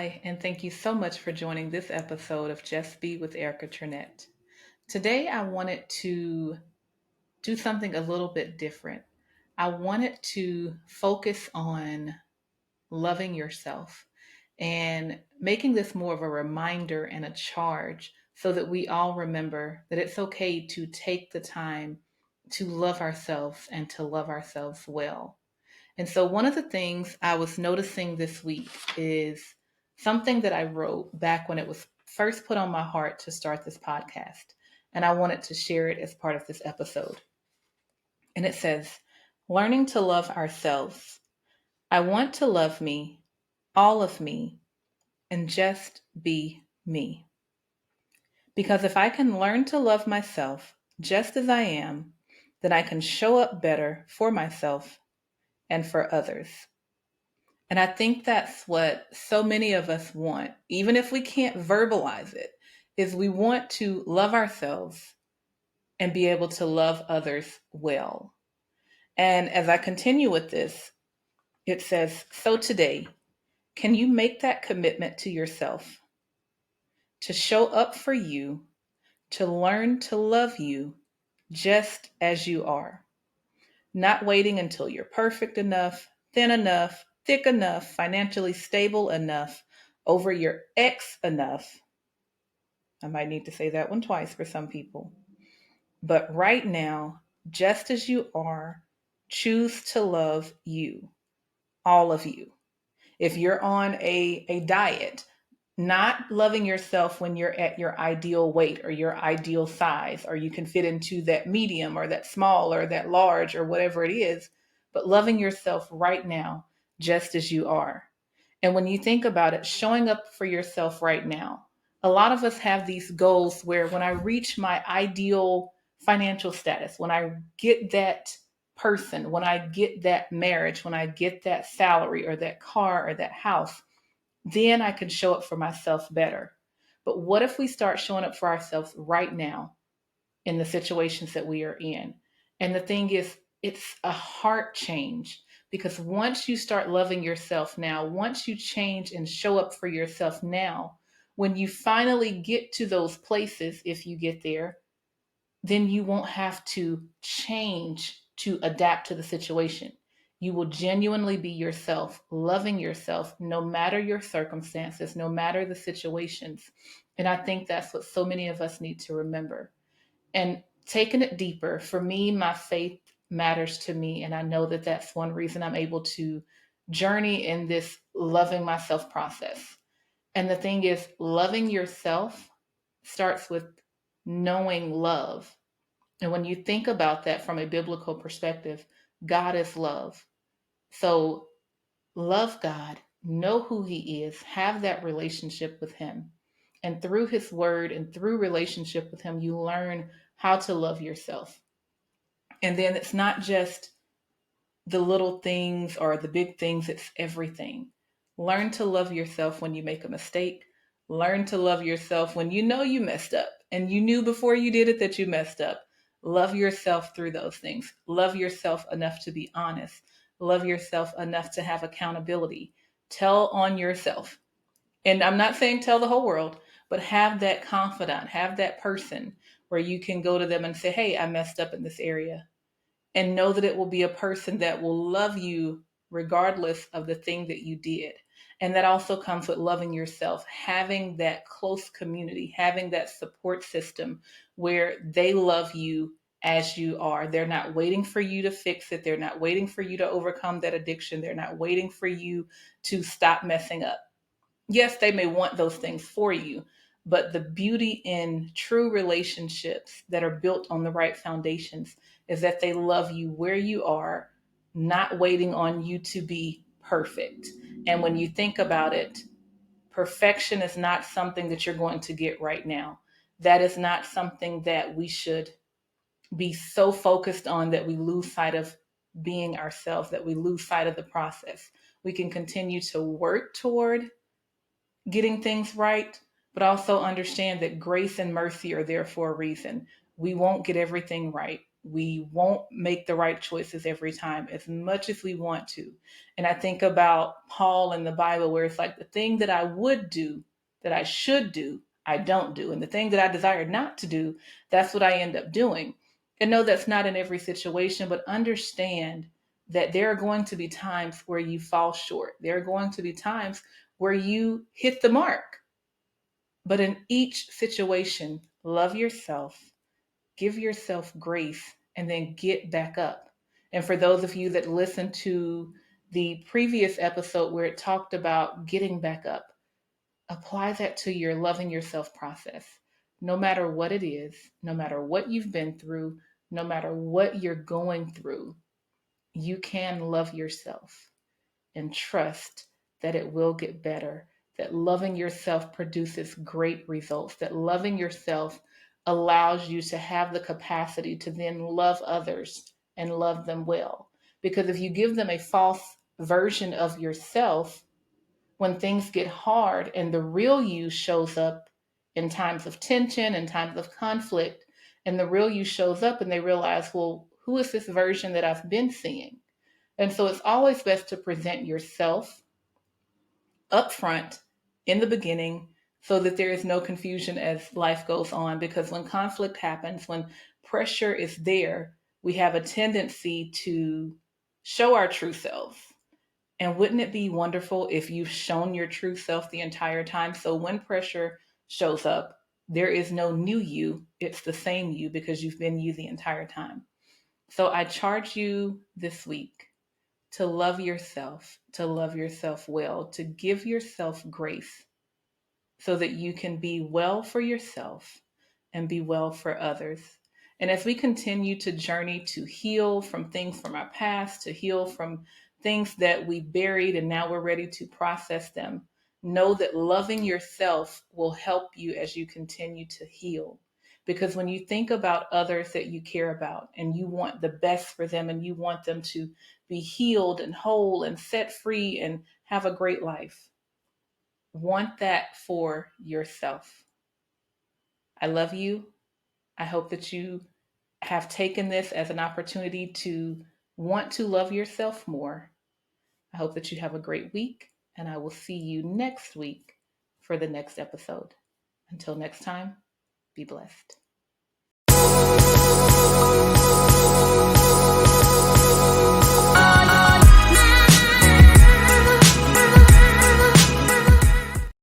Hi, and thank you so much for joining this episode of Just Be with Erica Trinette. Today, I wanted to do something a little bit different. I wanted to focus on loving yourself and making this more of a reminder and a charge so that we all remember that it's okay to take the time to love ourselves and to love ourselves well. And so, one of the things I was noticing this week is something that I wrote back when it was first put on my heart to start this podcast. And I wanted to share it as part of this episode. And it says, learning to love ourselves. I want to love me, all of me, and just be me. Because if I can learn to love myself just as I am, then I can show up better for myself and for others. And I think that's what so many of us want, even if we can't verbalize it, is we want to love ourselves and be able to love others well. And as I continue with this, it says, so today, can you make that commitment to yourself to show up for you, to learn to love you just as you are, not waiting until you're perfect enough, thin enough, thick enough, financially stable enough, over your ex enough. I might need to say that one twice for some people. But right now, just as you are, choose to love you, all of you. If you're on a diet, not loving yourself when you're at your ideal weight or your ideal size, or you can fit into that medium or that small or that large or whatever it is, but loving yourself right now, just as you are. And when you think about it, showing up for yourself right now, a lot of us have these goals where when I reach my ideal financial status, when I get that person, when I get that marriage, when I get that salary or that car or that house, then I can show up for myself better. But what if we start showing up for ourselves right now in the situations that we are in? And the thing is, it's a heart change because once you start loving yourself now, once you change and show up for yourself now, when you finally get to those places, if you get there, then you won't have to change to adapt to the situation. You will genuinely be yourself, loving yourself, no matter your circumstances, no matter the situations. And I think that's what so many of us need to remember. And taking it deeper, for me, my faith matters to me. And I know that that's one reason I'm able to journey in this loving myself process. And the thing is, loving yourself starts with knowing love. And when you think about that from a biblical perspective, God is love. So love God, know who He is, have that relationship with Him. And through His word and through relationship with Him, you learn how to love yourself. And then it's not just the little things or the big things, it's everything. Learn to love yourself when you make a mistake. Learn to love yourself when you know you messed up and you knew before you did it that you messed up. Love yourself through those things. Love yourself enough to be honest. Love yourself enough to have accountability. Tell on yourself. And I'm not saying tell the whole world, but have that confidant, have that person where you can go to them and say, hey, I messed up in this area, and know that it will be a person that will love you regardless of the thing that you did. And that also comes with loving yourself, having that close community, having that support system where they love you as you are. They're not waiting for you to fix it. They're not waiting for you to overcome that addiction. They're not waiting for you to stop messing up. Yes, they may want those things for you, but the beauty in true relationships that are built on the right foundations is that they love you where you are, not waiting on you to be perfect. And when you think about it, perfection is not something that you're going to get right now. That is not something that we should be so focused on that we lose sight of being ourselves, that we lose sight of the process. We can continue to work toward getting things right, but also understand that grace and mercy are there for a reason. We won't get everything right. We won't make the right choices every time as much as we want to. And I think about Paul in the Bible, where it's like the thing that I would do, that I should do, I don't do. And the thing that I desire not to do, that's what I end up doing. And no, that's not in every situation, but understand that there are going to be times where you fall short. There are going to be times where you hit the mark. But in each situation, love yourself, give yourself grace, and then get back up. And for those of you that listened to the previous episode where it talked about getting back up, apply that to your loving yourself process. No matter what it is, no matter what you've been through, no matter what you're going through, you can love yourself and trust that it will get better, that loving yourself produces great results, that loving yourself allows you to have the capacity to then love others and love them well. Because if you give them a false version of yourself, when things get hard and the real you shows up in times of tension and times of conflict, and the real you shows up and they realize, well, who is this version that I've been seeing? And so it's always best to present yourself upfront in the beginning so that there is no confusion as life goes on. Because when conflict happens, when pressure is there, we have a tendency to show our true selves. And wouldn't it be wonderful if you've shown your true self the entire time? So when pressure shows up, there is no new you, it's the same you because you've been you the entire time. So I charge you this week to love yourself well, to give yourself grace so that you can be well for yourself and be well for others. And as we continue to journey to heal from things from our past, to heal from things that we buried and now we're ready to process them, know that loving yourself will help you as you continue to heal. Because when you think about others that you care about and you want the best for them and you want them to be healed and whole and set free and have a great life, want that for yourself. I love you. I hope that you have taken this as an opportunity to want to love yourself more. I hope that you have a great week, and I will see you next week for the next episode. Until next time, be blessed.